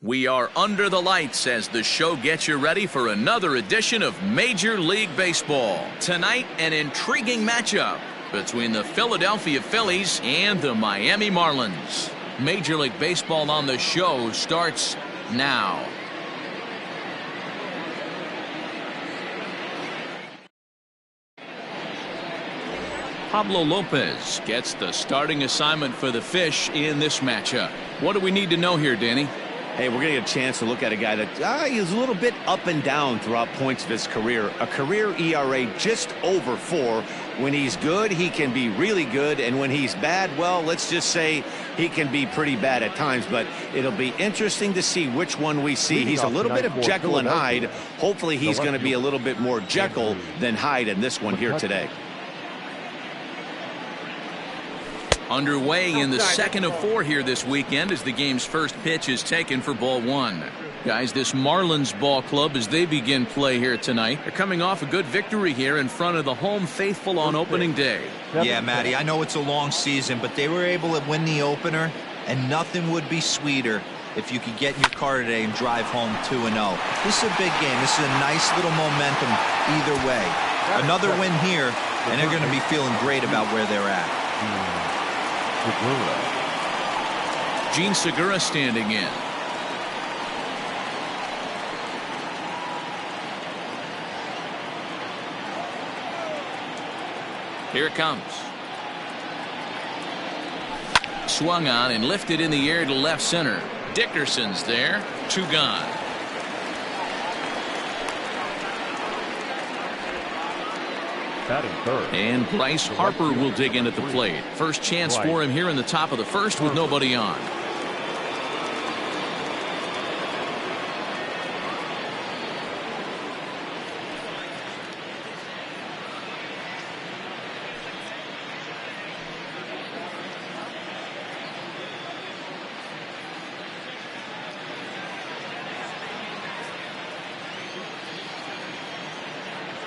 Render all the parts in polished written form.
We are under the lights as the show gets you ready for another edition of Major League Baseball. Tonight, an intriguing matchup between the Philadelphia Phillies and the Miami Marlins. Major League Baseball on the show starts now. Pablo Lopez gets the starting assignment for the Fish in this matchup. What do we need to know here, Danny? Hey, we're going to get a chance to look at a guy that is a little bit up and down throughout points of his career. A career ERA just over 4. When he's good, he can be really good. And when he's bad, well, let's just say he can be pretty bad at times. But it'll be interesting to see which one we see. He's a little bit of Jekyll and Hyde. Hopefully he's going to be a little bit more Jekyll than Hyde in this one here today. Underway in the second of 4 here this weekend as the game's first pitch is taken for ball 1. Guys, this Marlins ball club, as they begin play here tonight, they're coming off a good victory here in front of the home faithful on opening day. Yeah, Matty, I know it's a long season, but they were able to win the opener, and nothing would be sweeter if you could get in your car today and drive home 2-0. This is a big game. This is a nice little momentum either way. Another win here, and they're going to be feeling great about where they're at. Gene Segura standing in. Here it comes. Swung on and lifted in the air to left center. Dickerson's there. 2 gone. And Bryce Harper will dig in at the plate. First chance for him here in the top of the first with nobody on.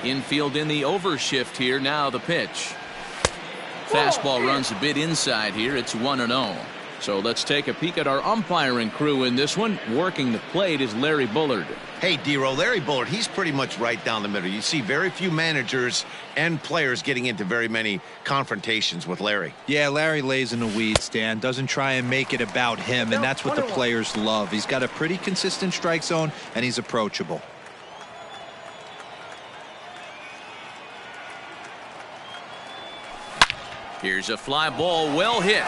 Infield in the overshift here. Now the pitch. Fastball runs a bit inside here. It's 1-0. So let's take a peek at our umpiring crew in this one. Working the plate is Larry Bullard. Hey, D-Roll, Larry Bullard, he's pretty much right down the middle. You see very few managers and players getting into very many confrontations with Larry. Yeah, Larry lays in the weeds, Dan. Doesn't try and make it about him, and that's what the players love. He's got a pretty consistent strike zone, and he's approachable. Here's a fly ball, well hit.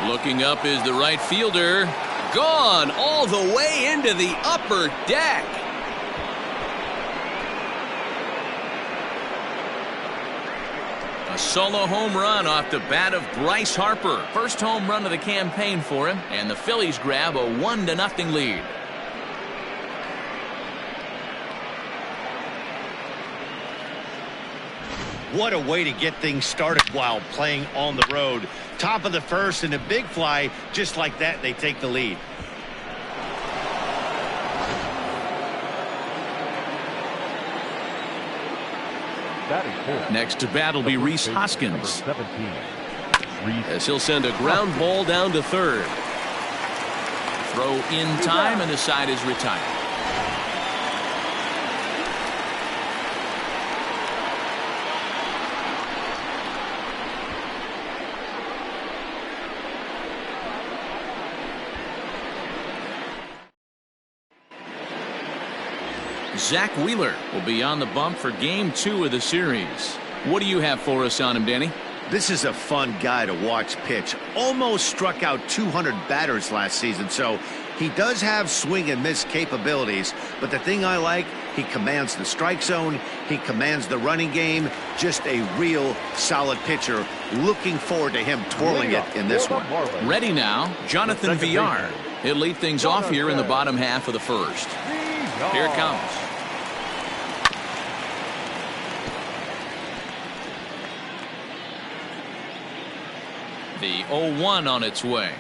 Looking up is the right fielder. Gone all the way into the upper deck. A solo home run off the bat of Bryce Harper. First home run of the campaign for him, and the Phillies grab a 1-0 lead. What a way to get things started while playing on the road. Top of the first and a big fly. Just like that, they take the lead. Next to bat will be Rhys Hoskins, as he'll send a ground ball down to third. Throw in time, and the side is retired. Zach Wheeler will be on the bump for game 2 of the series. What do you have for us on him, Danny? This is a fun guy to watch pitch. Almost struck out 200 batters last season, so he does have swing and miss capabilities. But the thing I like, he commands the strike zone. He commands the running game. Just a real solid pitcher. Looking forward to him twirling it in this one. Ready now, Jonathan Villar. He'll lead things off here in the bottom half of the first. Here it comes. The 0-1 on its way.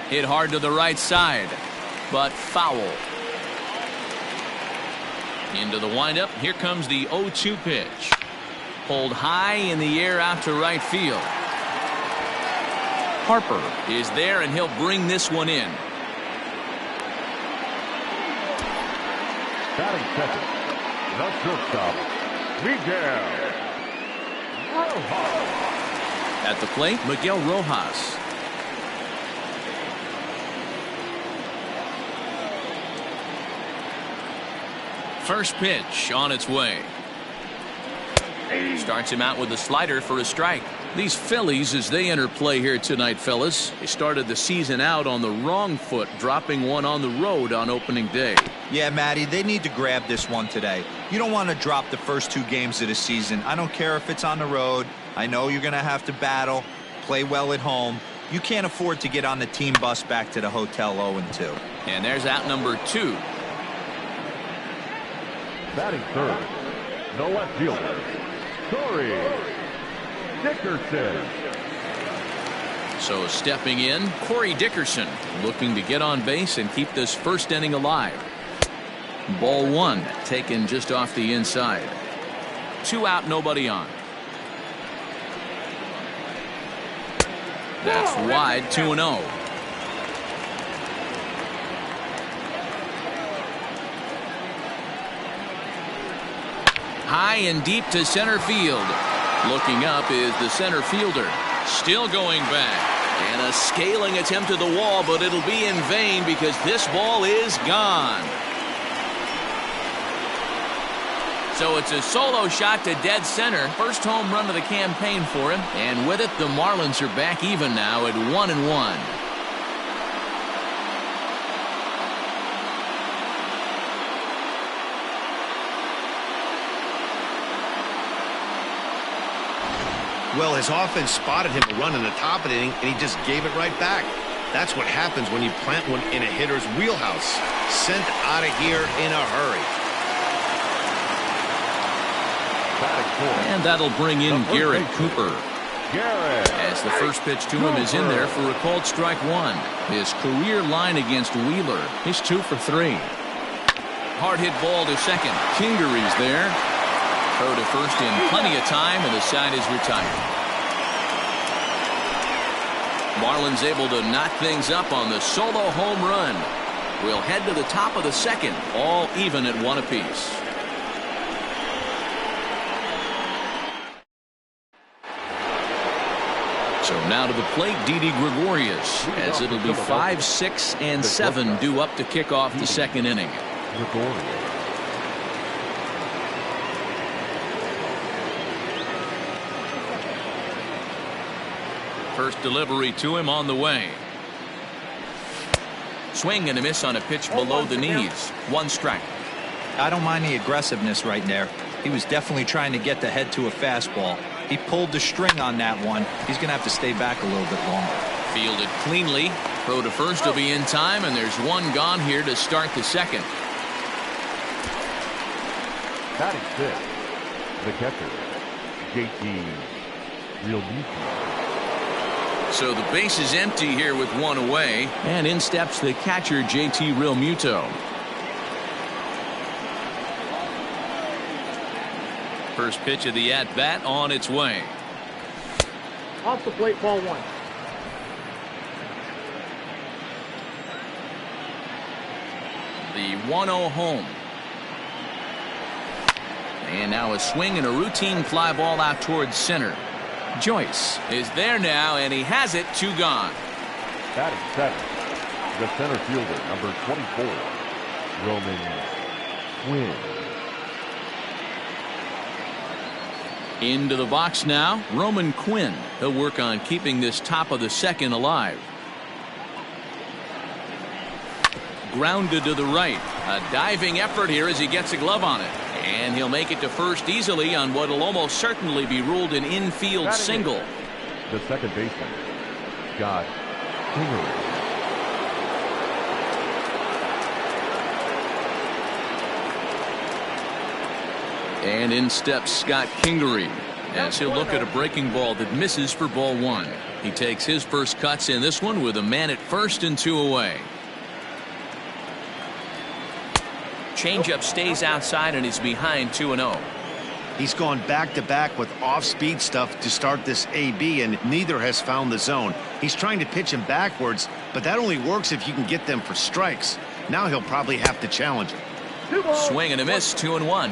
Hit hard to the right side, but foul. Into the windup. Here comes the 0-2 pitch. Pulled high in the air out to right field. Harper is there, and he'll bring this one in. Batting second, the shortstop, Miguel Rojas. At the plate, Miguel Rojas. First pitch on its way. Starts him out with a slider for a strike. These Phillies, as they enter play here tonight, fellas, they started the season out on the wrong foot, dropping one on the road on opening day. Yeah, Matty, they need to grab this one today. You don't want to drop the first 2 games of the season. I don't care if it's on the road. I know you're going to have to battle, play well at home. You can't afford to get on the team bus back to the hotel 0-2. And there's out number 2. Batting third, the left fielder, Corey Dickerson. So stepping in, Corey Dickerson, looking to get on base and keep this first inning alive. Ball 1, taken just off the inside. 2 out, nobody on. That's wide, 2-0. High and deep to center field. Looking up is the center fielder. Still going back. And a scaling attempt to the wall, but it'll be in vain because this ball is gone. So it's a solo shot to dead center. First home run of the campaign for him. And with it, the Marlins are back even now at 1-1. Well, his offense spotted him a run in the top of the inning, and he just gave it right back. That's what happens when you plant one in a hitter's wheelhouse. Sent out of here in a hurry. And that'll bring in Garrett Cooper. As the first pitch to him is in there for a called strike 1. His career line against Wheeler. He's 2 for 3. Hard hit ball to second. Kingery's there. Throw to first in plenty of time, and the side is retired. Marlins able to knock things up on the solo home run. We'll head to the top of the second, all even at 1 apiece. So now to the plate, Didi Gregorius, as it'll be 5, 6, and 7 due up to kick off the second inning. First delivery to him on the way. Swing and a miss on a pitch below the knees. 1 strike. I don't mind the aggressiveness right there. He was definitely trying to get the head to a fastball. He pulled the string on that one. He's going to have to stay back a little bit longer. Fielded cleanly. Throw to first will be in time, and there's 1 gone here to start the second. Batting 6, the catcher, JT Realmuto. So the base is empty here with 1 away, and in steps the catcher, JT Realmuto. First pitch of the at-bat on its way. Off the plate, ball 1. The 1-0 home. And now a swing and a routine fly ball out towards center. Joyce is there now, and he has it. 2 gone. Batting 7, the center fielder, number 24, Roman Quinn. Into the box now, Roman Quinn. He'll work on keeping this top of the second alive. Grounded to the right. A diving effort here as he gets a glove on it. And he'll make it to first easily on what will almost certainly be ruled an infield single. The second baseman, Scott Kingery. And in steps Scott Kingery as he'll look at a breaking ball that misses for ball 1. He takes his first cuts in this one with a man at first and 2 away. Changeup stays outside and is behind 2-0. He's gone back-to-back with off-speed stuff to start this AB, and neither has found the zone. He's trying to pitch him backwards, but that only works if you can get them for strikes. Now he'll probably have to challenge it. Swing and a miss, 2-1.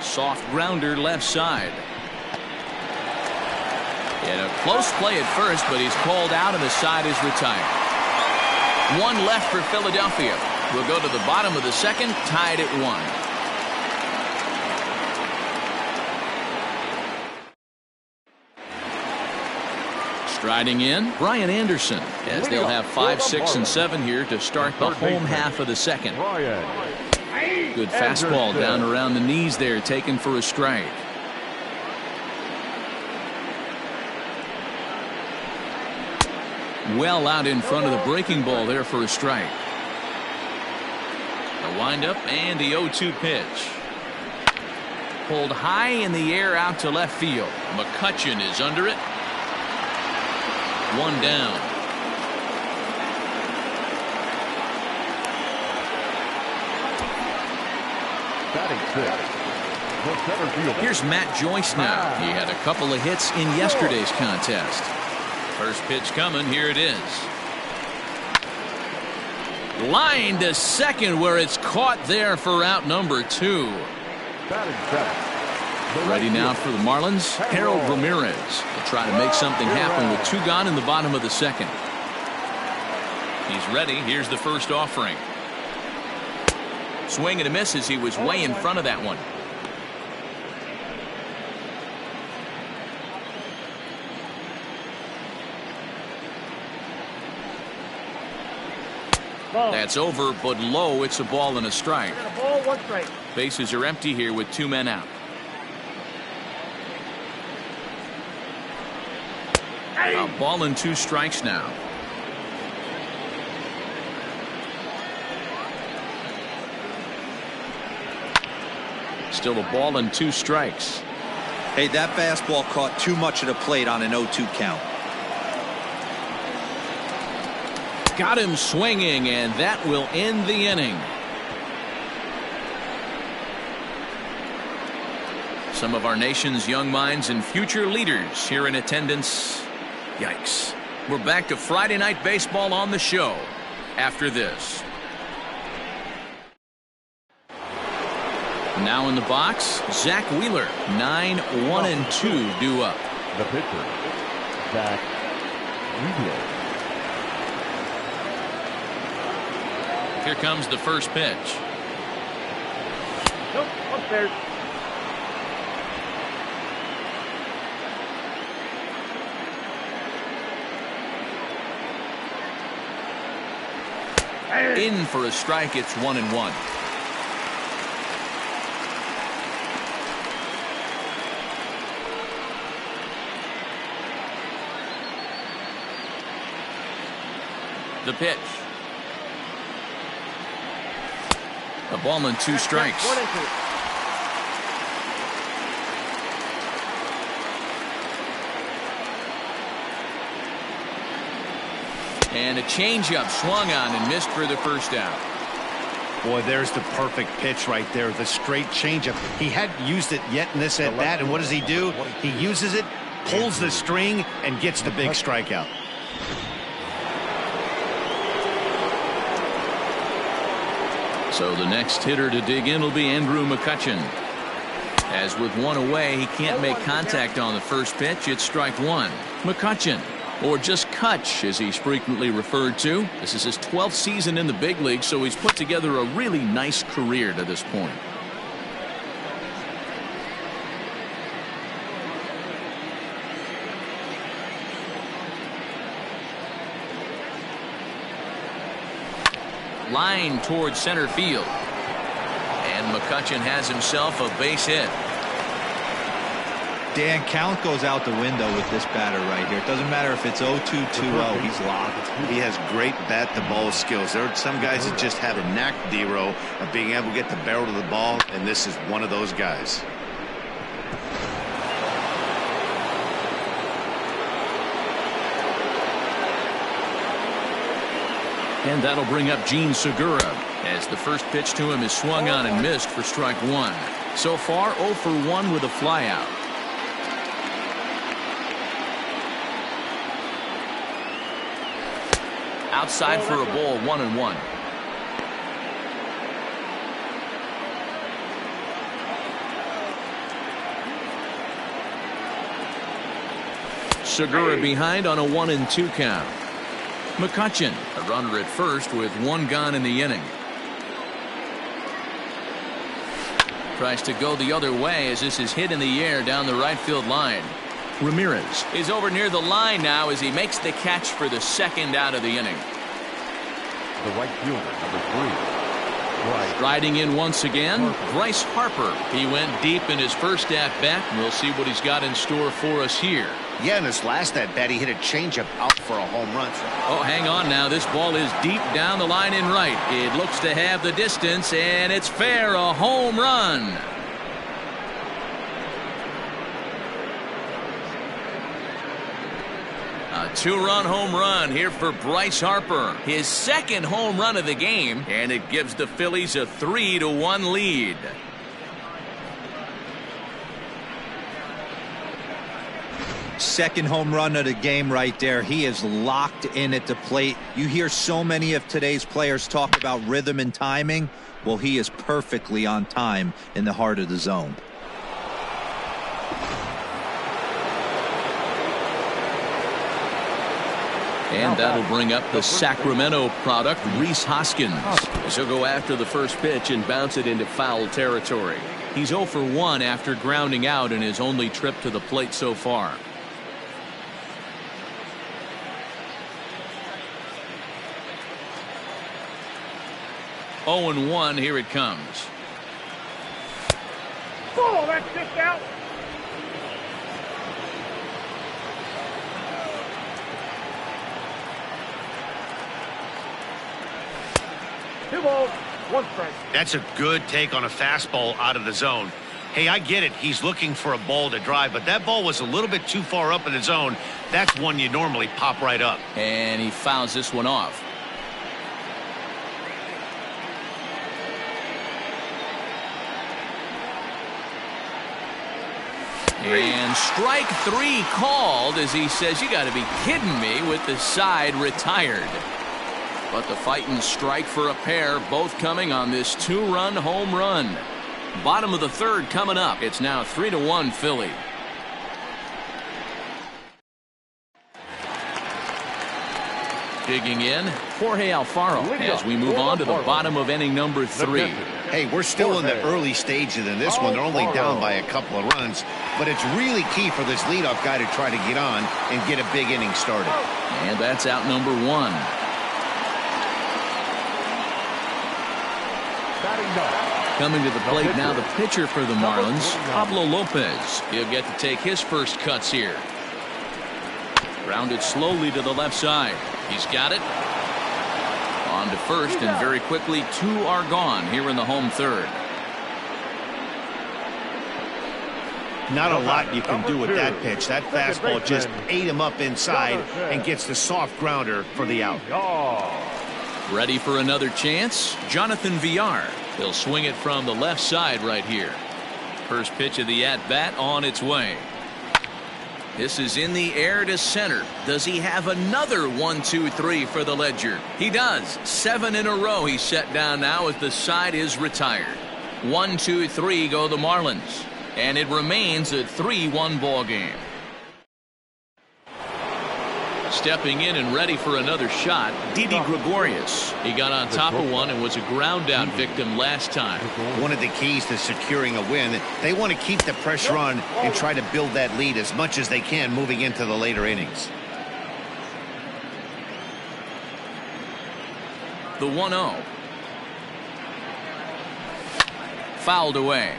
Soft grounder left side. And a close play at first, but he's called out and the side is retired. One left for Philadelphia. We'll go to the bottom of the second, tied at 1. Striding in, Brian Anderson, as they'll have 5, 6, and 7 here to start the home half of the second. Good fastball down around the knees there, taken for a strike. Well out in front of the breaking ball there for a strike. The windup and the 0-2 pitch. Pulled high in the air out to left field. McCutchen is under it. One down. Here's Matt Joyce now. He had a couple of hits in yesterday's contest. First pitch coming. Here it is. Line to second where it's caught there for out number 2. Ready now for the Marlins, Harold Ramirez will try to make something happen with 2 gone in the bottom of the second. He's ready. Here's the first offering. Swing and a miss as he was way in front of that one. That's over, but low. It's a ball and a strike. Bases are empty here with 2 men out. A ball and 2 strikes now. Still a ball and 2 strikes. Hey, that fastball caught too much of the plate on an 0-2 count. Got him swinging, and that will end the inning. Some of our nation's young minds and future leaders here in attendance. Yikes. We're back to Friday Night Baseball on the show after this. Now in the box, Zach Wheeler. 9-1-2 due up. The pitcher, Zach Wheeler. Here comes the first pitch. Nope, upstairs. In for a strike. It's 1-1. The pitch. A ball and 2 strikes. 1 and 2. And a changeup swung on and missed for the first out. Boy, there's the perfect pitch right there. The straight changeup. He hadn't used it yet in this at bat, and what does he do? He uses it, pulls the string, and gets the big strikeout. So the next hitter to dig in will be Andrew McCutchen. As with 1 away, he can't make contact on the first pitch. It's strike 1. McCutchen, or just Kutch as he's frequently referred to. This is his 12th season in the big league, so he's put together a really nice career to this point. Line towards center field. And McCutchen has himself a base hit. Dan, count goes out the window with this batter right here. It doesn't matter if it's 0-2, 2-0. He's locked. He has great bat-to-ball skills. There are some guys that just have a knack, D-Row, of being able to get the barrel of the ball, and this is one of those guys. And that'll bring up Gene Segura as the first pitch to him is swung on and missed for strike 1. So far 0 for 1 with a flyout. Outside for a ball, 1-1. Segura behind on a 1-2 count. McCutchen, a runner at first with one gone in the inning. Tries to go the other way as this is hit in the air down the right field line. Ramirez is over near the line now as he makes the catch for the second out of the inning. The right fielder, number 3. Riding in once again, Bryce Harper. He went deep in his first at-bat, and we'll see what he's got in store for us here. Yeah, in his last at-bat, he hit a changeup out for a home run. Oh, hang on now. This ball is deep down the line in right. It looks to have the distance, and it's fair, a home run. A 2-run home run here for Bryce Harper. His second home run of the game, and it gives the Phillies a 3-1 lead. Second home run of the game right there. He is locked in at the plate. You hear so many of today's players talk about rhythm and timing. Well, he is perfectly on time in the heart of the zone. And that'll bring up the Sacramento product, Rhys Hoskins. As he'll go after the first pitch and bounce it into foul territory. He's 0 for 1 after grounding out in his only trip to the plate so far. Oh and 1, here it comes. Oh, that's just out. Two balls, one strike. That's a good take on a fastball out of the zone. Hey, I get it. He's looking for a ball to drive, but that ball was a little bit too far up in the zone. That's one you normally pop right up. And he fouls this one off. And strike 3 called as he says, you got to be kidding me, with the side retired. But the fighting strike for a pair, both coming on this 2-run home run. Bottom of the third coming up. It's now 3-1 Philly. Digging in, Jorge Alfaro as we move on to the bottom of inning number 3. Hey, we're still in the early stages in this one. They're only down by a couple of runs, but it's really key for this leadoff guy to try to get on and get a big inning started. And that's out number 1. Coming to the plate now, the pitcher for the Marlins, Pablo Lopez. He'll get to take his first cuts here. Grounded slowly to the left side. He's got it. On to first, and very quickly 2 are gone here in the home third. Not a lot you can do with that pitch. That fastball just ate him up inside and gets the soft grounder for the out. Ready for another chance? Jonathan Villar. He'll swing it from the left side right here. First pitch of the at-bat on its way. This is in the air to center. Does he have another 1-2-3 for the Ledger? He does. 7 in a row he's set down now as the side is retired. 1-2-3 go the Marlins. And it remains a 3-1 ball game. Stepping in and ready for another shot, Didi Gregorius. He got on top of one and was a ground out victim last time. One of the keys to securing a win, they want to keep the pressure on and try to build that lead as much as they can moving into the later innings. The 1-0. Fouled away.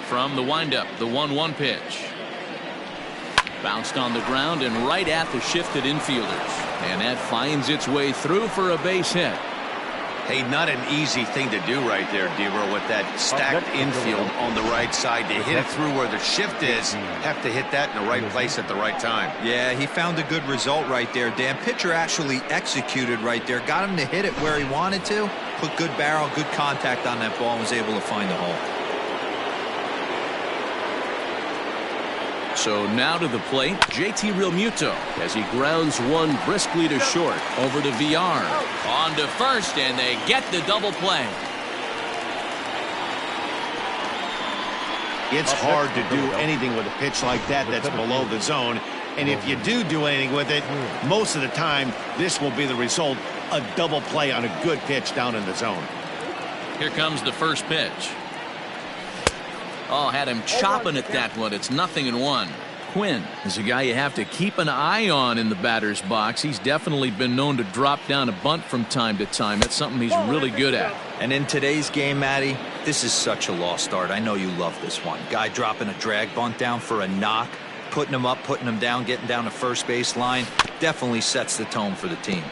From the windup, the 1-1 pitch. Bounced on the ground and right at the shifted infielders. And that finds its way through for a base hit. Hey, not an easy thing to do right there, Dero, with that stacked infield on the right side. To hit it through where the shift is, have to hit that in the right place at the right time. Yeah, he found a good result right there, Dan. Pitcher actually executed right there. Got him to hit it where he wanted to. Put good barrel, good contact on that ball and was able to find the hole. So now to the plate, JT Realmuto as he grounds one briskly to short. Over to VR. On to first, and they get the double play. It's hard to do anything with a pitch like that that's below the zone. And if you do anything with it, most of the time, this will be the result, a double play on a good pitch down in the zone. Here comes the first pitch. Oh, had him chopping at that one. It's 0-1. Quinn is a guy you have to keep an eye on in the batter's box. He's definitely been known to drop down a bunt from time to time. That's something he's really good at. And in today's game, Matty, this is such a lost art. I know you love this one. Guy dropping a drag bunt down for a knock, putting him up, putting him down, getting down the first base line. Definitely sets the tone for the team.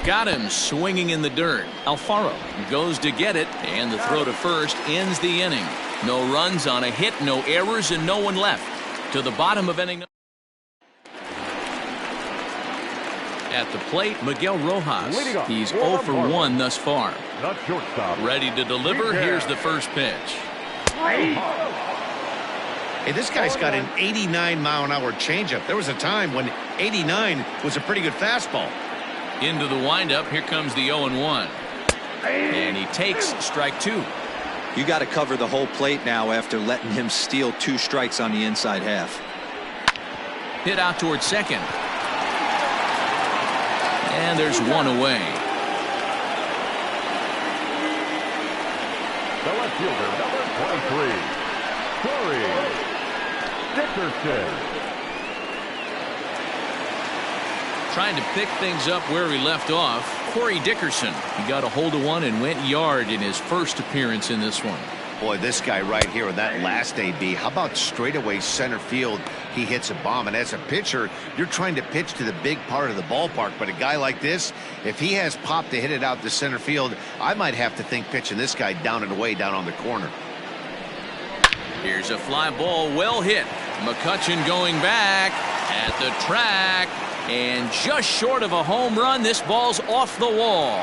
Got him swinging in the dirt. Alfaro goes to get it, and the throw to first ends the inning. No runs on a hit, no errors, and no one left. To the bottom of inning. At the plate, Miguel Rojas. He's 0 for 1 thus far. Ready to deliver. Here's the first pitch. Hey, this guy's got an 89-mile-an-hour changeup. There was a time when 89 was a pretty good fastball. Into the windup. Here comes the 0-1. And he takes strike 2. You got to cover the whole plate now after letting him steal 2 strikes on the inside half. Hit out towards second. And there's one away. The left fielder, number 23, Corey Dickerson. Trying to pick things up where he left off. Corey Dickerson. He got a hold of one and went yard in his first appearance in this one. Boy, this guy right here with that last AB. How about straightaway center field? He hits a bomb. And as a pitcher, you're trying to pitch to the big part of the ballpark. But a guy like this, if he has pop to hit it out to center field, I might have to think pitching this guy down and away down on the corner. Here's a fly ball, well hit. McCutchen going back at the track. And just short of a home run, this ball's off the wall.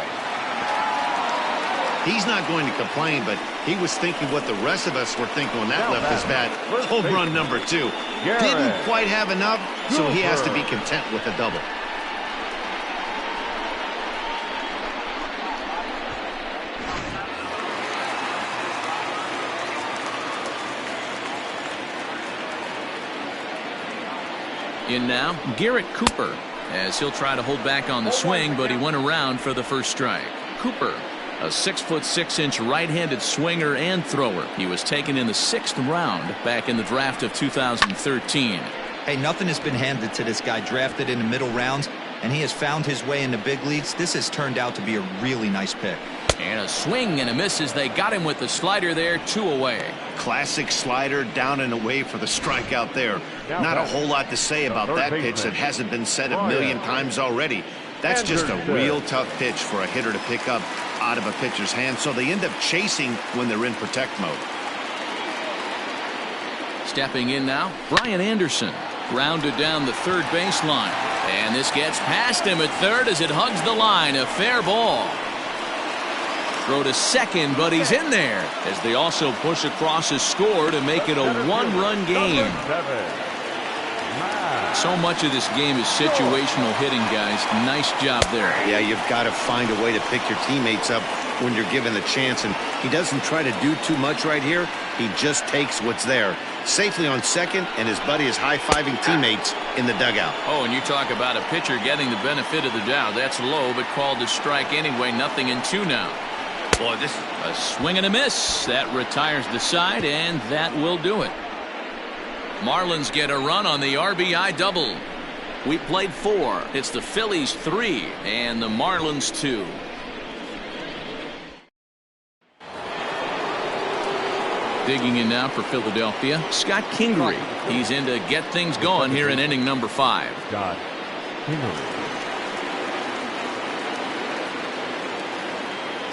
He's not going to complain, but he was thinking what the rest of us were thinking when that left his bat. Home run number 2. Didn't quite have enough, so he has to be content with a double. In now, Garrett Cooper, as he'll try to hold back on the swing, but he went around for the first strike. Cooper, a 6'6" right-handed swinger and thrower. He was taken in the 6th round back in the draft of 2013. Hey, nothing has been handed to this guy. Drafted in the middle rounds, and he has found his way in the big leagues. This has turned out to be a really nice pick. And a swing and a miss as they got him with the slider there, 2 away. Classic slider down and away for the strikeout there. Not a whole lot to say about that pitch that hasn't been said a million times already. That's just a real tough pitch for a hitter to pick up out of a pitcher's hand, so they end up chasing when they're in protect mode. Stepping in now, Brian Anderson. Grounded down the third baseline. And this gets past him at third as it hugs the line. A fair ball. Throw to second, but he's in there as they also push across his score to make it a 1-run game. So much of this game is situational hitting, guys. Nice job there. Yeah, you've got to find a way to pick your teammates up when you're given the chance, and he doesn't try to do too much right here. He just takes what's there. Safely on second, and his buddy is high-fiving teammates in the dugout. Oh, and you talk about a pitcher getting the benefit of the doubt. That's low, but called to strike anyway. 0-2 now. Boy, this is a swing and a miss. That retires the side, and that will do it. Marlins get a run on the RBI double. We played 4. It's the Phillies 3 and the Marlins 2. Digging in now for Philadelphia, Scott Kingery. He's in to get things going here in inning number 5. Scott Kingery.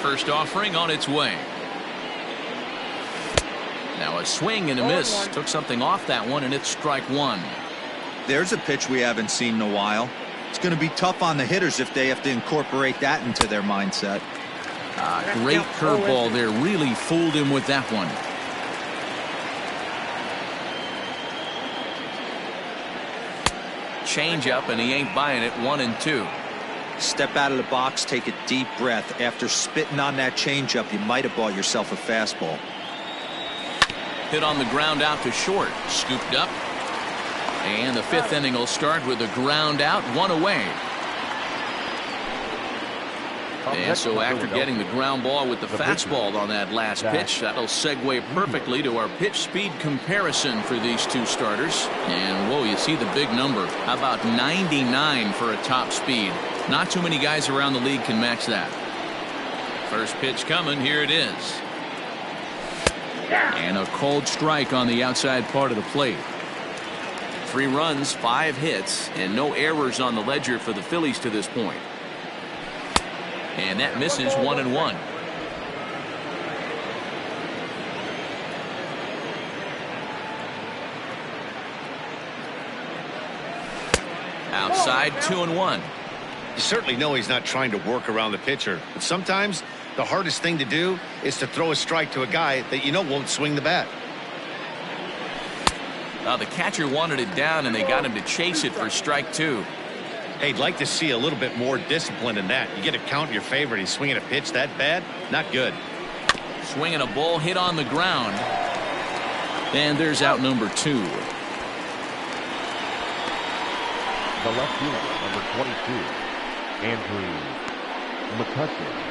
First offering on its way. Now a swing and a miss. Took something off that one, and it's strike 1. There's a pitch we haven't seen in a while. It's going to be tough on the hitters if they have to incorporate that into their mindset. Great curveball there. Really fooled him with that one. Change up, and he ain't buying it. 1-2. Step out of the box, take a deep breath. After spitting on that changeup, you might have bought yourself a fastball. Hit on the ground out to short. Scooped up. And the 5th inning will start with a ground out, 1 away. And so after getting the ground ball with the fastball on that last pitch, that'll segue perfectly to our pitch speed comparison for these two starters. And whoa, you see the big number. How about 99 for a top speed? Not too many guys around the league can match that. First pitch coming. Here it is. And a cold strike on the outside part of the plate. 3 runs, 5 hits, and no errors on the ledger for the Phillies to this point. And that misses. 1-1. Outside, 2-1. You certainly know he's not trying to work around the pitcher, but sometimes the hardest thing to do is to throw a strike to a guy that you know won't swing the bat. The catcher wanted it down, and they got him to chase it for strike 2. Hey, I'd like to see a little bit more discipline in that. You get a count in your favor, and he's swinging a pitch that bad? Not good. Swinging a ball, hit on the ground. And there's out number 2. The left fielder, number 22, Andrew McCutcheon.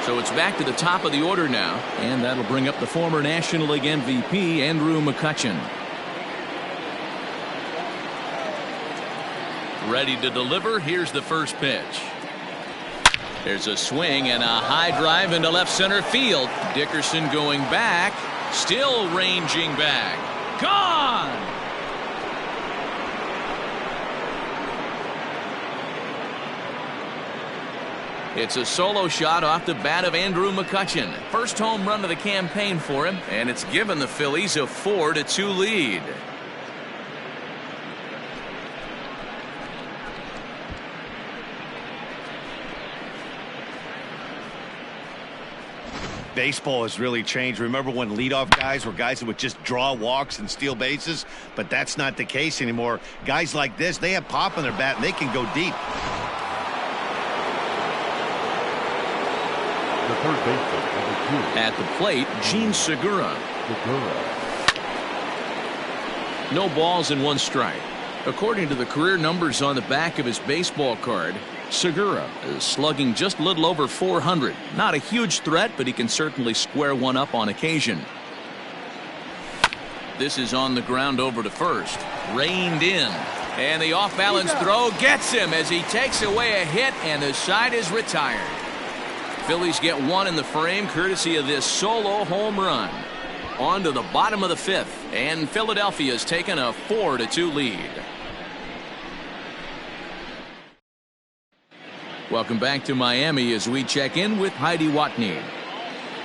So it's back to the top of the order now, and that'll bring up the former National League MVP, Andrew McCutcheon. Ready to deliver. Here's the first pitch. There's a swing and a high drive into left center field. Dickerson going back, still ranging back. Gone! It's a solo shot off the bat of Andrew McCutcheon. First home run of the campaign for him, and it's given the Phillies a 4-2 lead. Baseball has really changed. Remember when leadoff guys were guys that would just draw walks and steal bases? But that's not the case anymore. Guys like this, they have pop in their bat and they can go deep. The third baseman, number 2. At the plate, Gene Segura. No balls and 1 strike. According to the career numbers on the back of his baseball card, Segura is slugging just a little over 400. Not a huge threat, but he can certainly square one up on occasion. This is on the ground over to first. Reined in. And the off-balance throw gets him as he takes away a hit, and the side is retired. Phillies get 1 in the frame courtesy of this solo home run. On to the bottom of the 5th, and Philadelphia's taken a 4-2 lead. Welcome back to Miami as we check in with Heidi Watney.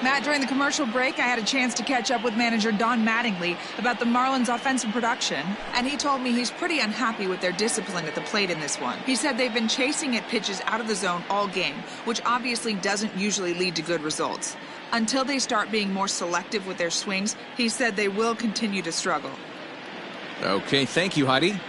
Matt, during the commercial break, I had a chance to catch up with manager Don Mattingly about the Marlins' offensive production, and he told me he's pretty unhappy with their discipline at the plate in this one. He said they've been chasing at pitches out of the zone all game, which obviously doesn't usually lead to good results. Until they start being more selective with their swings, he said they will continue to struggle. Okay, thank you, Heidi.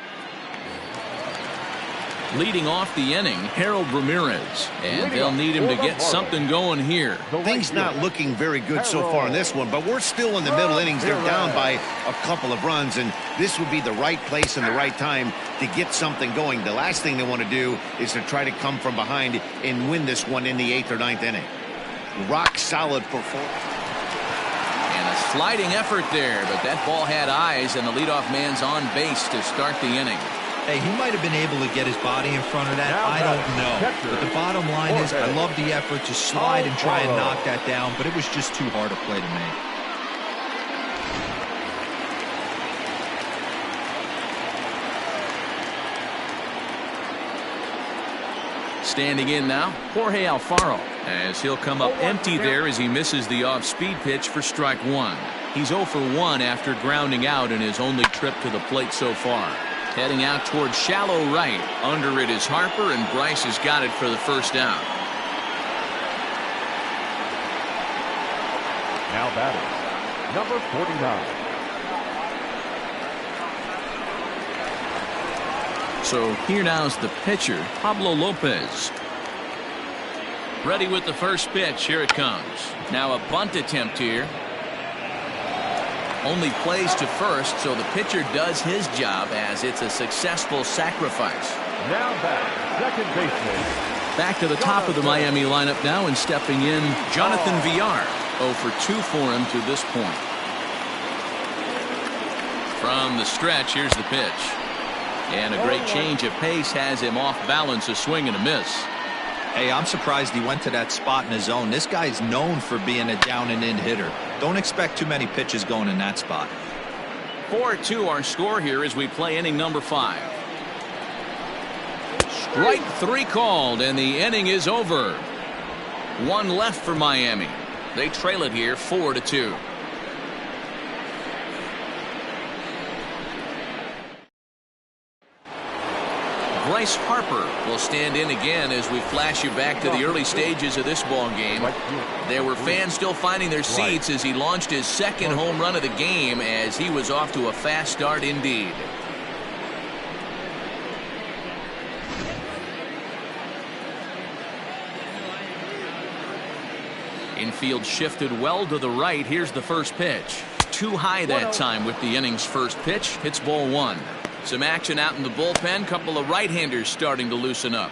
Leading off the inning, Harold Ramirez, and they'll need him to get something going here. Things not looking very good so far in this one, but we're still in the middle innings. They're down by a couple of runs, and this would be the right place and the right time to get something going. The last thing they want to do is to try to come from behind and win this one in the 8th or 9th inning. Rock solid performance. And a sliding effort there, but that ball had eyes, and the leadoff man's on base to start the inning. Hey, he might have been able to get his body in front of that. I don't know. But the bottom line is I love the effort to slide and try and knock that down, but it was just too hard a play to make. Standing in now, Jorge Alfaro, as he'll come up empty there as he misses the off-speed pitch for strike 1. He's 0 for 1 after grounding out in his only trip to the plate so far. Heading out towards shallow right. Under it is Harper, and Bryce has got it for the first down. Now batting, number 49. So here now's the pitcher, Pablo Lopez. Ready with the first pitch. Here it comes. Now a bunt attempt here. Only plays to first, so the pitcher does his job as it's a successful sacrifice. Now back, second baseman. Back to the top of the Miami lineup now, and stepping in, Jonathan Villar. 0 for 2 for him to this point. From the stretch, here's the pitch. And a great change of pace has him off balance, a swing and a miss. Hey, I'm surprised he went to that spot in his zone. This guy's known for being a down and in hitter. Don't expect too many pitches going in that spot. 4-2 our score here as we play inning number 5. Strike 3 called, and the inning is over. 1 left for Miami. They trail it here 4-2. Bryce Harper will stand in again as we flash you back to the early stages of this ball game. There were fans still finding their seats as he launched his second home run of the game, as he was off to a fast start indeed. Infield shifted well to the right. Here's the first pitch. Too high that time with the inning's first pitch. Hits ball 1. Some action out in the bullpen. Couple of right-handers starting to loosen up.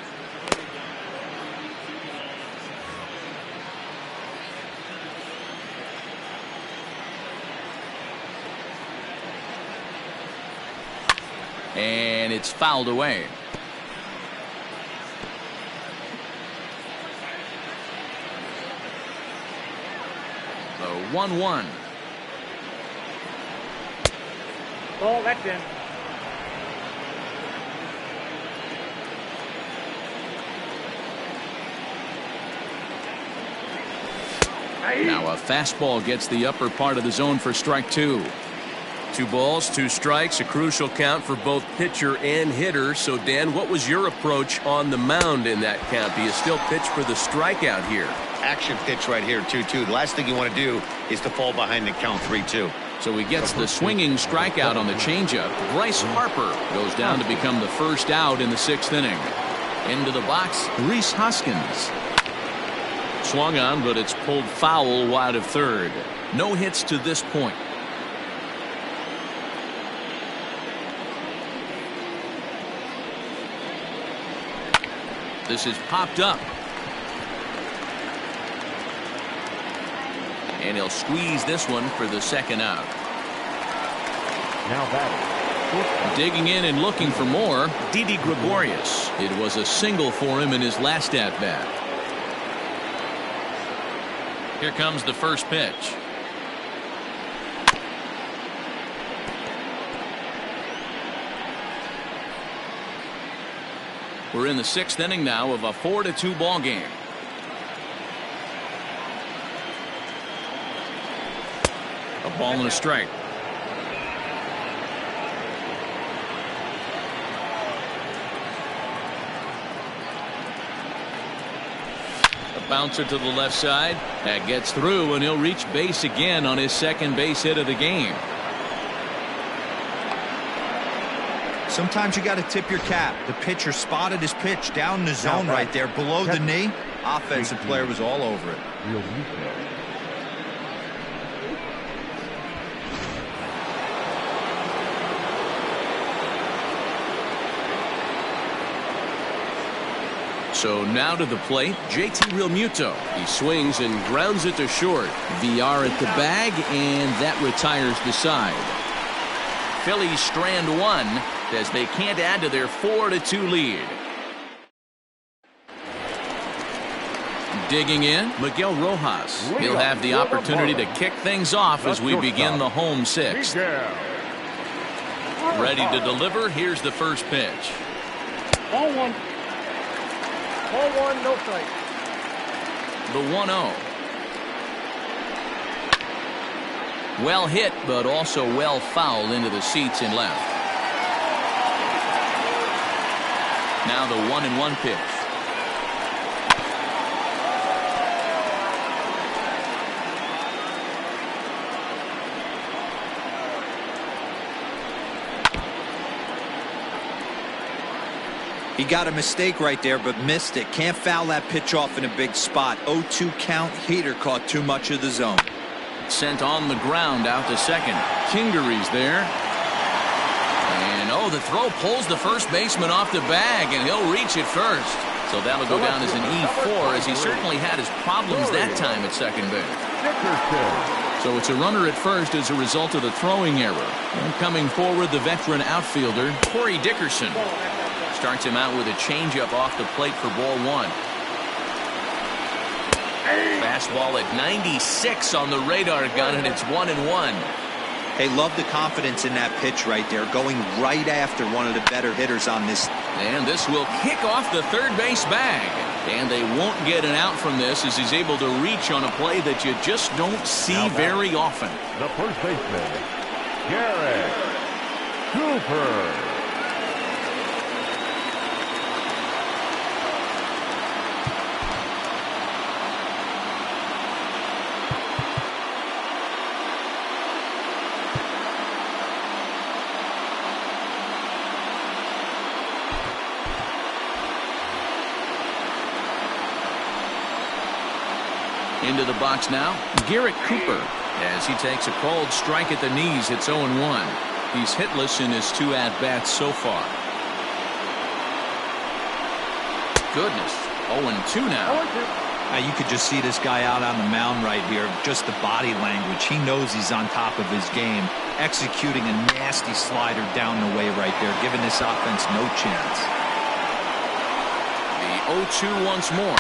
And it's fouled away. The 1-1. Oh, that's in. Now a fastball gets the upper part of the zone for strike 2. 2 balls, 2 strikes, a crucial count for both pitcher and hitter. So, Dan, what was your approach on the mound in that count? Do you still pitch for the strikeout here? Action pitch right here, 2-2. The last thing you want to do is to fall behind the count 3-2. So he gets the swinging strikeout on the changeup. Bryce Harper goes down to become the first out in the 6th inning. Into the box, Rhys Hoskins. Swung on, but it's pulled foul wide of third. No hits to this point. This is popped up. And he'll squeeze this one for the second out. Now batting. Digging in and looking for more, Didi Gregorius. It was a single for him in his last at-bat. Here comes the first pitch. We're in the 6th inning now of a 4-2 ball game. A ball and a strike. A bouncer to the left side. That gets through, and he'll reach base again on his second base hit of the game. Sometimes you got to tip your cap. The pitcher spotted his pitch down in the zone right there below the knee. Offensive player was all over it. So now to the plate, JT Realmuto. He swings and grounds it to short. VR at the bag, and that retires the side. Phillies strand 1 as they can't add to their 4-2 lead. Digging in, Miguel Rojas. He'll have the opportunity to kick things off as we begin the home 6th. Ready to deliver. Here's the first pitch. Ball 1. Ball 1, no strike. The 1-0. Well hit, but also well fouled into the seats in left. Now the 1-1 pitch. He got a mistake right there, but missed it. Can't foul that pitch off in a big spot. 0-2 count. Heater caught too much of the zone. Sent on the ground out to second. Kingery's there. And the throw pulls the first baseman off the bag, and he'll reach it first. So that'll go down as an E4, as he certainly had his problems that time at second base. So it's a runner at first as a result of the throwing error. And coming forward, the veteran outfielder, Corey Dickerson. Starts him out with a changeup off the plate for ball one. Fastball at 96 on the radar gun, and it's 1-1. Hey, love the confidence in that pitch right there, going right after one of the better hitters on this. And this will kick off the third base bag. And they won't get an out from this, as he's able to reach on a play that you just don't see very often. The first baseman, Garrett Cooper. Into the box now, Garrett Cooper, as he takes a called strike at the knees. It's 0-1. He's hitless in his 2 at-bats so far. Goodness, 0-2 now. You could just see this guy out on the mound right here. Just the body language. He knows he's on top of his game. Executing a nasty slider down the way right there, giving this offense no chance. The 0-2 once more.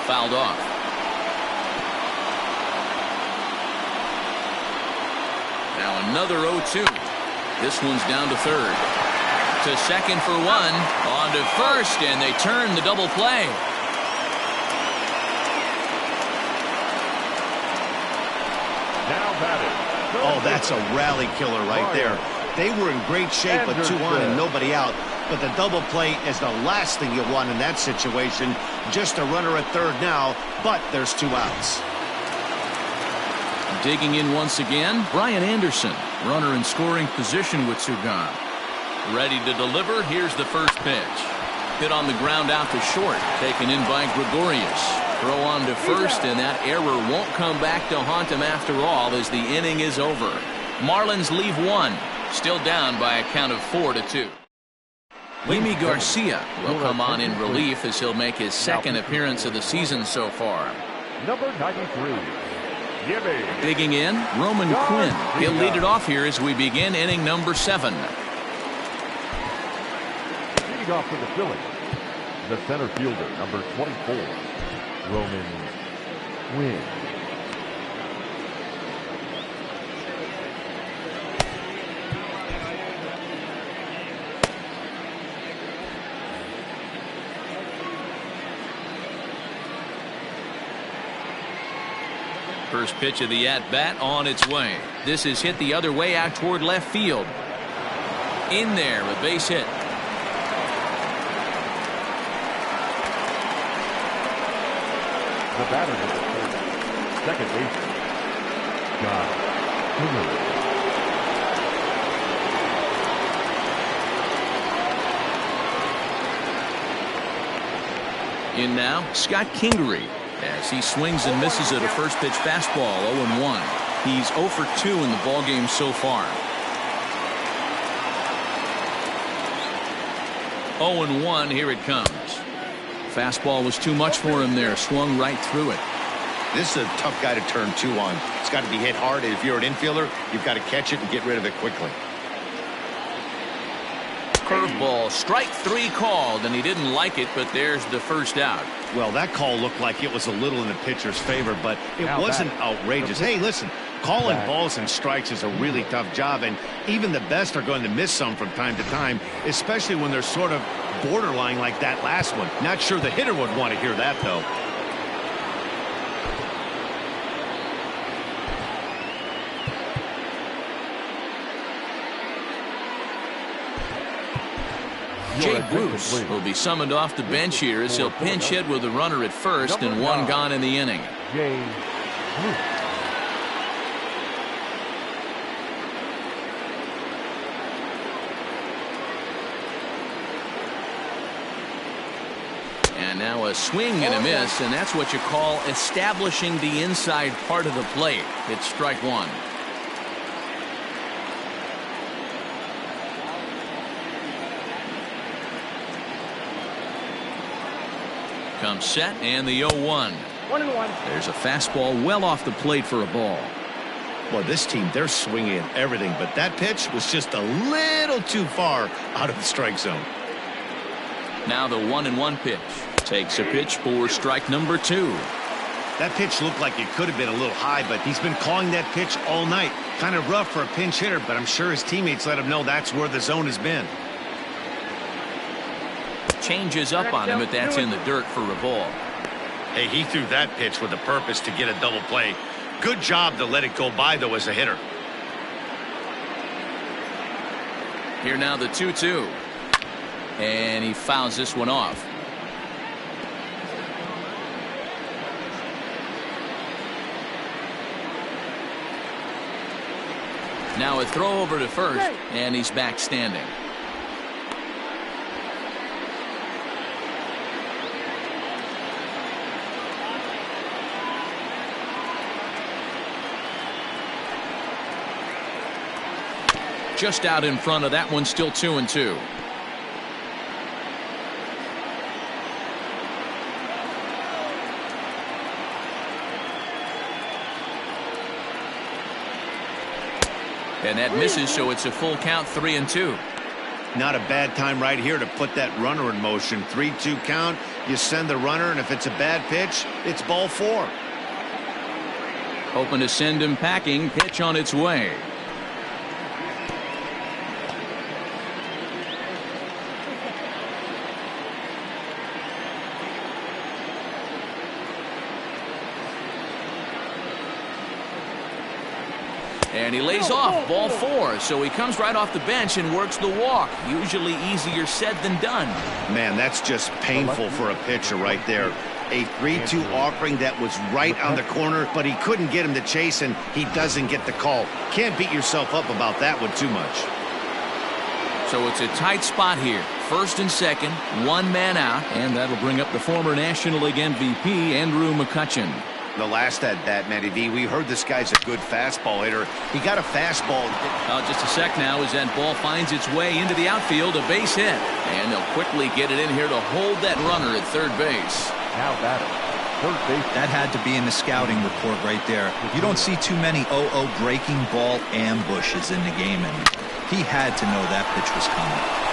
Fouled off. Now another 0-2. This one's down to third. To second for one. On to first, and they turn the double play. Now batting. Oh, that's a rally killer right there. They were in great shape with 2 on and nobody out. But the double play is the last thing you want in that situation. Just a runner at third now, but there's 2 outs. Digging in once again, Brian Anderson, runner in scoring position with 2 gone. Ready to deliver. Here's the first pitch. Hit on the ground out to short. Taken in by Gregorius. Throw on to first, and that error won't come back to haunt him after all, as the inning is over. Marlins leave 1. Still down by a count of 4-2. Yimi Garcia will come on in relief, as he'll make his second appearance of the season so far. Number 93. Digging in, Roman Quinn. He'll lead it off here as we begin inning number 7. Leading off for the Phillies, the center fielder, number 24, Roman Quinn. First pitch of the at-bat on its way. This is hit the other way out toward left field. In there, a base hit. The batter is second baseman, John Kingery. In now, Scott Kingery, as he swings and misses at a first pitch fastball. 0-1. He's 0 for 2 in the ballgame so far. 0-1. Here it comes. Fastball was too much for him there. Swung right through it. This is a tough guy to turn 2 on. It's got to be hit hard. If you're an infielder, you've got to catch it and get rid of it quickly. Curveball, strike 3 called, and he didn't like it, but there's the first out. Well, that call looked like it was a little in the pitcher's favor, but it wasn't outrageous. Hey, listen, calling balls and strikes is a really tough job, and even the best are going to miss some from time to time, especially when they're sort of borderline like that last one. Not sure the hitter would want to hear that, though. Jay Bruce will be summoned off the bench here as he'll pinch hit with a runner at first and one gone in the inning. Jay Bruce. And now a swing and a miss, and that's what you call establishing the inside part of the plate. It's strike one. Comes set and the 0-1. 1-1. There's a fastball well off the plate for a ball. Well, this team, they're swinging at everything, but that pitch was just a little too far out of the strike zone. Now the 1-1 pitch. Takes a pitch for strike number 2. That pitch looked like it could have been a little high, but he's been calling that pitch all night. Kind of rough for a pinch hitter, but I'm sure his teammates let him know that's where the zone has been. Changes up on him, but that's in the dirt for a ball. Hey, he threw that pitch with a purpose to get a double play. Good job to let it go by, though, as a hitter. Here now the 2-2. And he fouls this one off. Now a throw over to first, and he's back standing. Just out in front of that one, still 2-2. And that misses, so it's a full count, 3-2. Not a bad time right here to put that runner in motion. 3-2 count. You send the runner, and if it's a bad pitch, it's ball 4. Hoping to send him packing. Pitch on its way. And he lays off, ball 4, so he comes right off the bench and works the walk. Usually easier said than done. Man, that's just painful for a pitcher right there. A 3-2 offering that was right on the corner, but he couldn't get him to chase, and he doesn't get the call. Can't beat yourself up about that one too much. So it's a tight spot here. First and second, one man out, and that'll bring up the former National League MVP, Andrew McCutchen. The last at bat, Matty V, we heard this guy's a good fastball hitter. He got a fastball. Just a sec now as that ball finds its way into the outfield, a base hit. And they'll quickly get it in here to hold that runner at third base. Now batter, third base. That had to be in the scouting report right there. You don't see too many 0-0 breaking ball ambushes in the game, and he had to know that pitch was coming.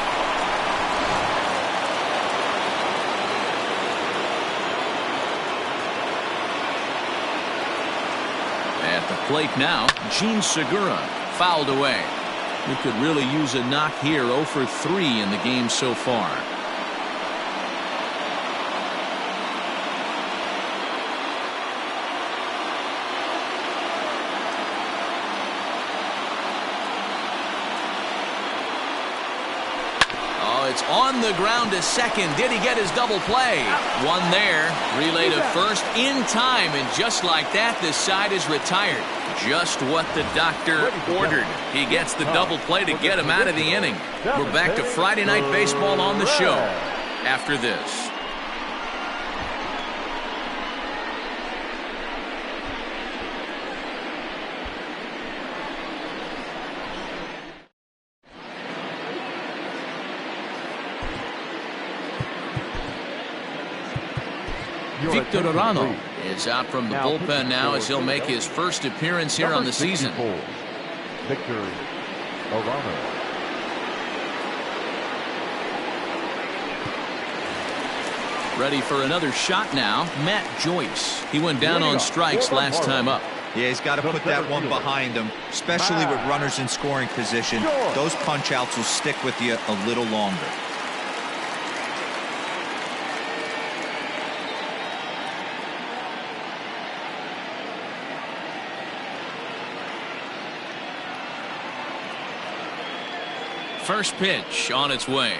At the plate now, Gene Segura fouled away. We could really use a knock here. 0 for 3 in the game so far. It's on the ground to second. Did he get his double play? One there. Relay to first in time. And just like that, this side is retired. Just what the doctor ordered. He gets the double play to get him out of the inning. We're back to Friday Night Baseball on the show after this. Victor Arano is out from the bullpen now as he'll make his first appearance here on the season. Victor Arano. Ready for another shot now, Matt Joyce. He went down on strikes last time up. Yeah, he's got to put that one behind him, especially with runners in scoring position. Those punch-outs will stick with you a little longer. First pitch on its way.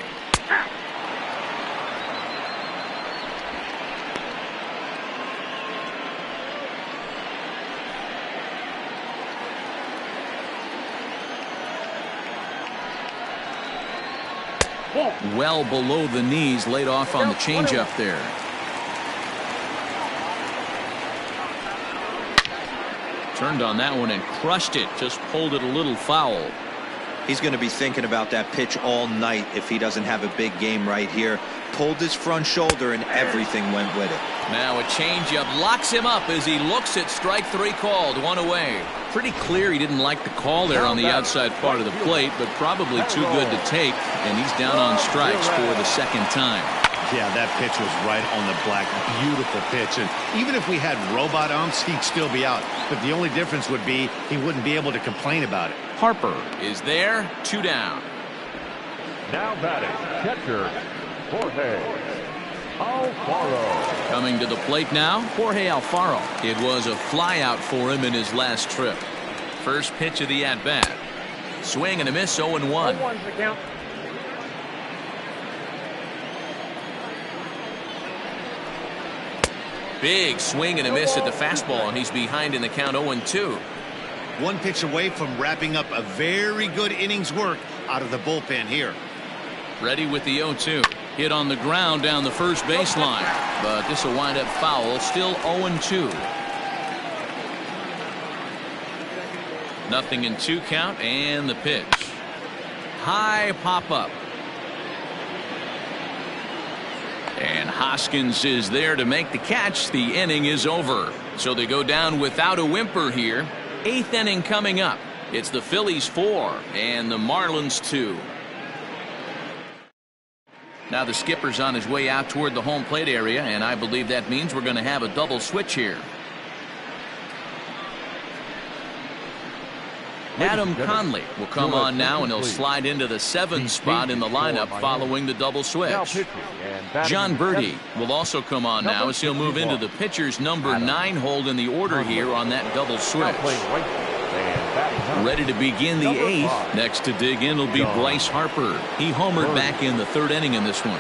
Well below the knees, laid off on the changeup there. Turned on that one and crushed it. Just pulled it a little foul. He's going to be thinking about that pitch all night if he doesn't have a big game right here. Pulled his front shoulder and everything went with it. Now a changeup locks him up as he looks at strike three called. One away. Pretty clear he didn't like the call there on the outside part of the plate, but probably too good to take, and he's down on strikes for the second time. Yeah, that pitch was right on the black. Beautiful pitch. And even if we had robot umps, he'd still be out. But the only difference would be he wouldn't be able to complain about it. Harper is there. 2 down. Now batting, catcher, Jorge Alfaro. Coming to the plate now, Jorge Alfaro. It was a flyout for him in his last trip. First pitch of the at-bat. Swing and a miss, 0-1. 0-1's the count. Big swing and a miss at the fastball, and he's behind in the count 0-2. One pitch away from wrapping up a very good innings work out of the bullpen here. Ready with the 0-2. Hit on the ground down the first baseline, but this will wind up foul. Still 0-2. Nothing in 2 count, and the pitch. High pop up. And Hoskins is there to make the catch. The inning is over. So they go down without a whimper here. 8th inning coming up. It's the Phillies 4 and the Marlins 2. Now the skipper's on his way out toward the home plate area, and I believe that means we're going to have a double switch here. Adam Conley will come on now, and he'll slide into the 7th spot in the lineup following the double switch. John Birdie will also come on now as he'll move into the pitcher's number 9 hold in the order here on that double switch. Ready to begin the 8th. Next to dig in will be Bryce Harper. He homered back in the 3rd inning in this one.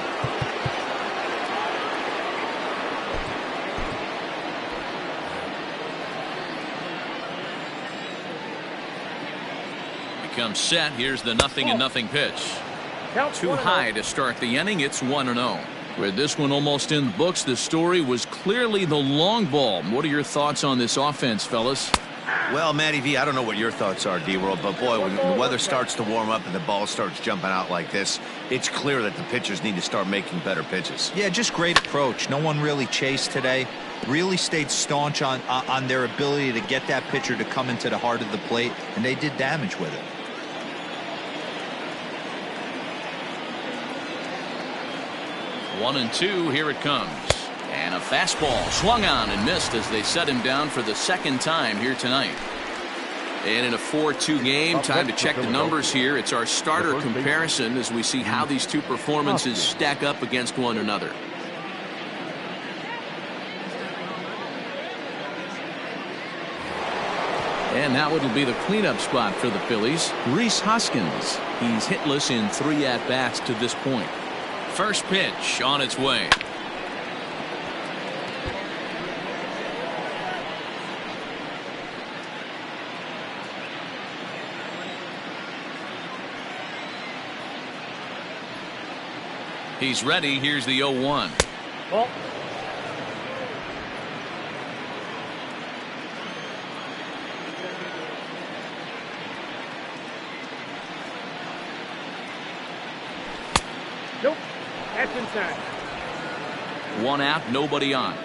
Comes set. Here's the 0-0 pitch. Too high to start the inning. It's 1-0. With this one almost in the books, the story was clearly the long ball. What are your thoughts on this offense, fellas? Well, Matty V, I don't know what your thoughts are, D-World, but boy, when the weather starts to warm up and the ball starts jumping out like this, it's clear that the pitchers need to start making better pitches. Yeah, just great approach. No one really chased today. Really stayed staunch on their ability to get that pitcher to come into the heart of the plate, and they did damage with it. One and two, here it comes. And a fastball swung on and missed as they set him down for the 2nd time here tonight. And in a 4-2 game, time to check the numbers here. It's our starter comparison as we see how these two performances stack up against one another. And now it'll be the cleanup spot for the Phillies. Rhys Hoskins. He's hitless in 3 at-bats to this point. First pitch on its way. He's ready. Here's the 0-1. Ball. Nope. That's inside. 1 out, nobody on.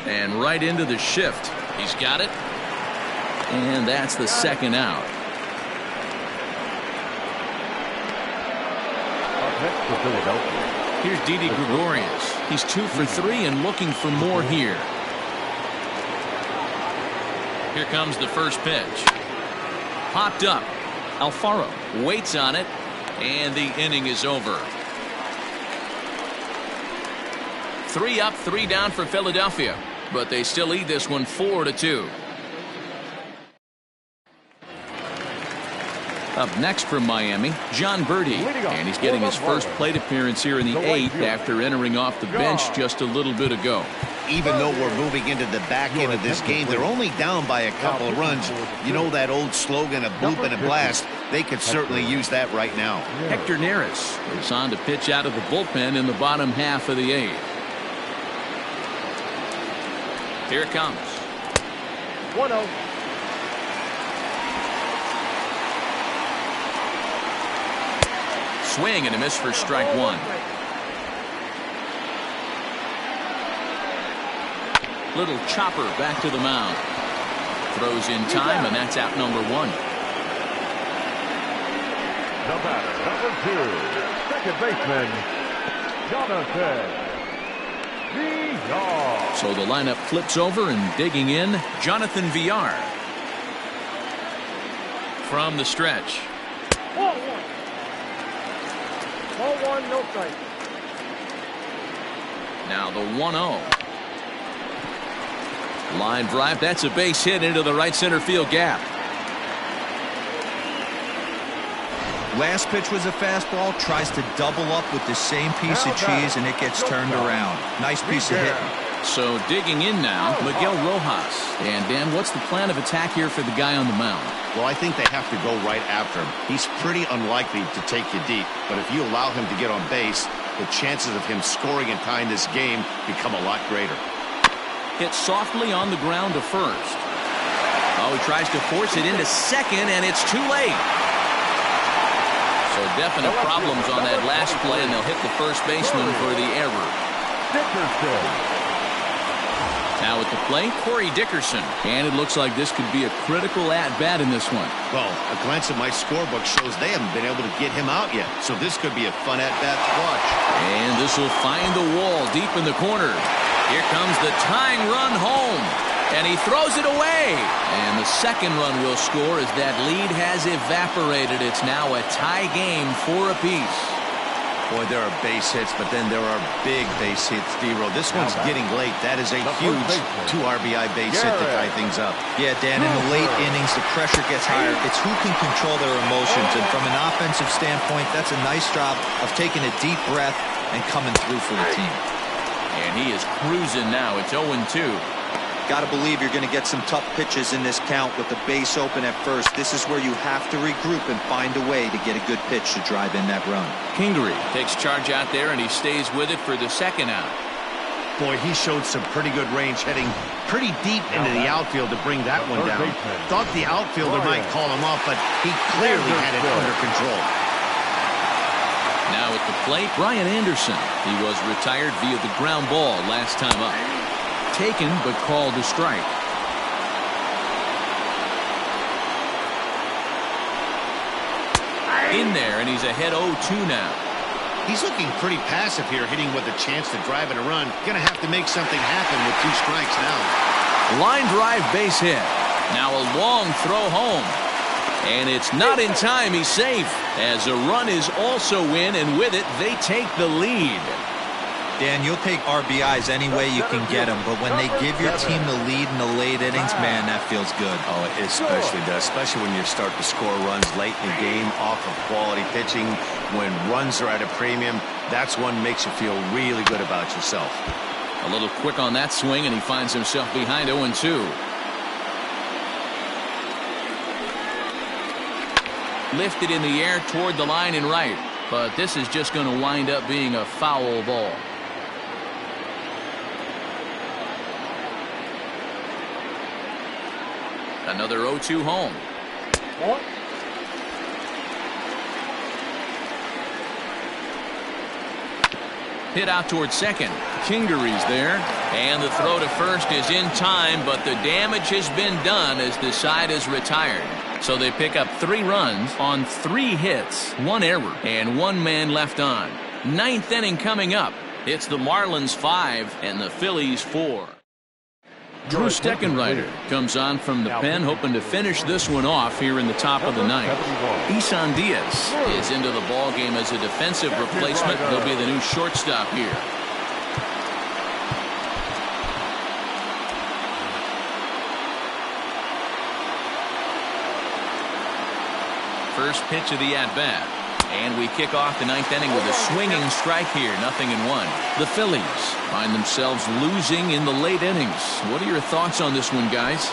And right into the shift. He's got it. And that's the 2nd out. Here's Didi Gregorius. He's 2 for 3 and looking for more here. Here comes the first pitch. Popped up. Alfaro waits on it, and the inning is over. 3 up, 3 down for Philadelphia, but they still lead this one 4-2. Up next from Miami, John Birdie, and he's getting his first plate appearance here in the 8th after entering off the bench just a little bit ago. Even though we're moving into the back end of this game, they're only down by a couple of runs. You know that old slogan, a bloop and a blast? They could certainly use that right now. Hector Neris is on to pitch out of the bullpen in the bottom half of the 8th. Here it comes. 1-0. Swing and a miss for strike 1. Little chopper back to the mound. Throws in time, and that's out number 1. The batter, number 2, second baseman, Jonathan Villar. So the lineup flips over, and digging in, Jonathan Villar. From the stretch. 1-1. 1-1, no strike. Now the 1-0. Line drive, that's a base hit into the right center field gap. Last pitch was a fastball, tries to double up with the same piece of cheese, and it gets turned around. Nice piece of hitting. So digging in now, Miguel Rojas. And Dan, what's the plan of attack here for the guy on the mound? Well, I think they have to go right after him. He's pretty unlikely to take you deep, but if you allow him to get on base, the chances of him scoring and tying this game become a lot greater. Hit softly on the ground to first. Oh, he tries to force it into second, and it's too late. So definite problems on that last play, and they'll hit the first baseman for the error. Now at the plate, Corey Dickerson. And it looks like this could be a critical at-bat in this one. Well, a glance at my scorebook shows they haven't been able to get him out yet, so this could be a fun at-bat to watch. And this will find the wall deep in the corner. Here comes the tying run home. And he throws it away. And the second run will score as that lead has evaporated. It's now a tie game, 4 apiece. Boy, there are base hits, but then there are big base hits, D-Row. This one's getting late. That is a huge 2 RBI base hit to tie things up. Yeah, Dan, in the late innings, the pressure gets higher. It's who can control their emotions. And from an offensive standpoint, that's a nice job of taking a deep breath and coming through for the team. And he is cruising now. It's 0-2. Got to believe you're going to get some tough pitches in this count with the base open at first. This is where you have to regroup and find a way to get a good pitch to drive in that run. Kingery takes charge out there, and he stays with it for the second out. Boy, he showed some pretty good range, heading pretty deep into the outfield to bring that one down. Thought the outfielder might call him off, but he clearly had it under control. Now at the plate, Brian Anderson. He was retired via the ground ball last time up. Taken, but called a strike. In there, and he's ahead 0-2 now. He's looking pretty passive here, hitting with a chance to drive in a run. Gonna have to make something happen with 2 strikes now. Line drive base hit. Now a long throw home. And it's not in time. He's safe. As a run is also in, and with it, they take the lead. Dan, you'll take RBIs any way you can get them, but when they give your team the lead in the late innings, man, that feels good. Oh, it especially does, especially when you start to score runs late in the game off of quality pitching. When runs are at a premium, that's one makes you feel really good about yourself. A little quick on that swing, and he finds himself behind 0-2. Lifted in the air toward the line and right, but this is just going to wind up being a foul ball. Another 0-2 home. Hit out towards second. Kingery's there. And the throw to first is in time, but the damage has been done as the side is retired. So they pick up 3 runs on 3 hits, 1 error, and 1 man left on. 9th inning coming up. It's the Marlins 5 and the Phillies 4. Drew Steckenrider comes on from the pen, hoping to finish this one off here in the top of the 9th. Isan Diaz is into the ballgame as a defensive replacement. He'll be the new shortstop here. First pitch of the at-bat. And we kick off the ninth inning with a swinging strike here. 0-1. The Phillies find themselves losing in the late innings. What are your thoughts on this one, guys?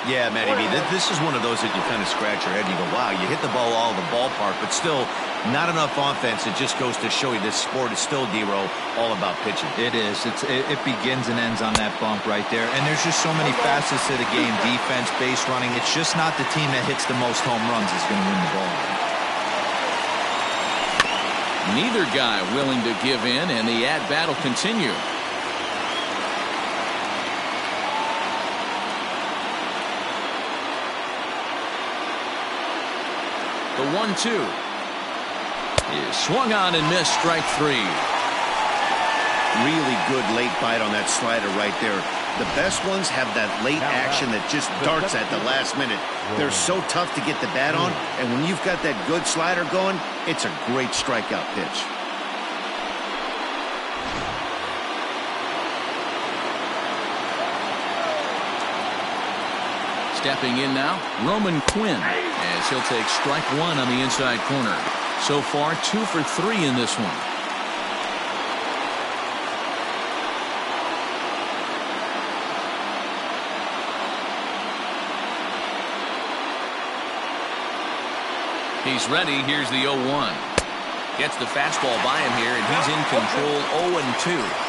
Yeah, Matty B, this is one of those that you kind of scratch your head and you go, wow, you hit the ball all the ballpark, but still not enough offense. It just goes to show you this sport is still, D-Row, all about pitching. It is. It begins and ends on that bump right there. And there's just so many facets to the game. Defense, base running. It's just not the team that hits the most home runs is going to win the ball. Neither guy willing to give in, and the at-bat will continue. The 1-2 is swung on and missed. Strike 3. Really good late bite on that slider right there. The best ones have that late action that just darts at the last minute. They're so tough to get the bat on, and when you've got that good slider going, it's a great strikeout pitch. Stepping in now, Roman Quinn, as he'll take strike 1 on the inside corner. So far, 2 for 3 in this one. He's ready. Here's the 0-1. Gets the fastball by him here, and he's in control. 0-2.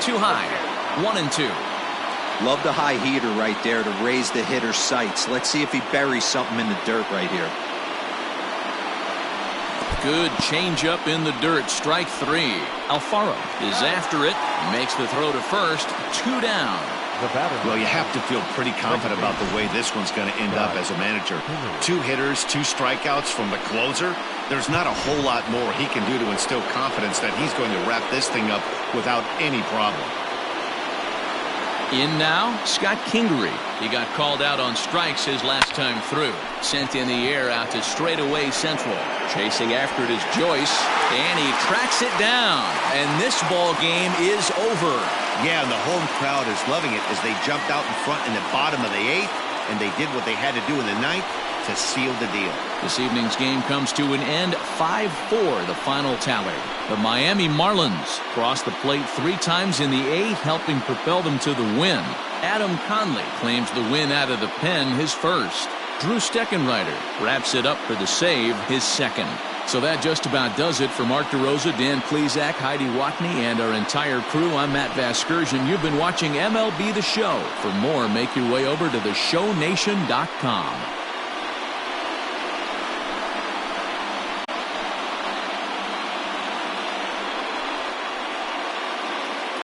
Too high. 1-2. Love the high heater right there to raise the hitter's sights. Let's see if he buries something in the dirt right here. Good changeup in the dirt. Strike 3. Alfaro is after it. Makes the throw to first. 2 down. Well, you have to feel pretty confident about the way this one's going to end up as a manager. 2 hitters, 2 strikeouts from the closer. There's not a whole lot more he can do to instill confidence that he's going to wrap this thing up without any problem. In now, Scott Kingery. He got called out on strikes his last time through. Sent in the air out to straightaway central. Chasing after it is Joyce, and he tracks it down. And this ball game is over. Yeah, and the home crowd is loving it as they jumped out in front in the bottom of the 8th, and they did what they had to do in the 9th to seal the deal. This evening's game comes to an end. 5-4 the final tally. The Miami Marlins crossed the plate 3 times in the 8th, helping propel them to the win. Adam Conley claims the win out of the pen, his first. Drew Steckenrider wraps it up for the save, his second. So that just about does it for Mark DeRosa, Dan Plesac, Heidi Watney, and our entire crew. I'm Matt Vasgersian. You've been watching MLB The Show. For more, make your way over to theshownation.com.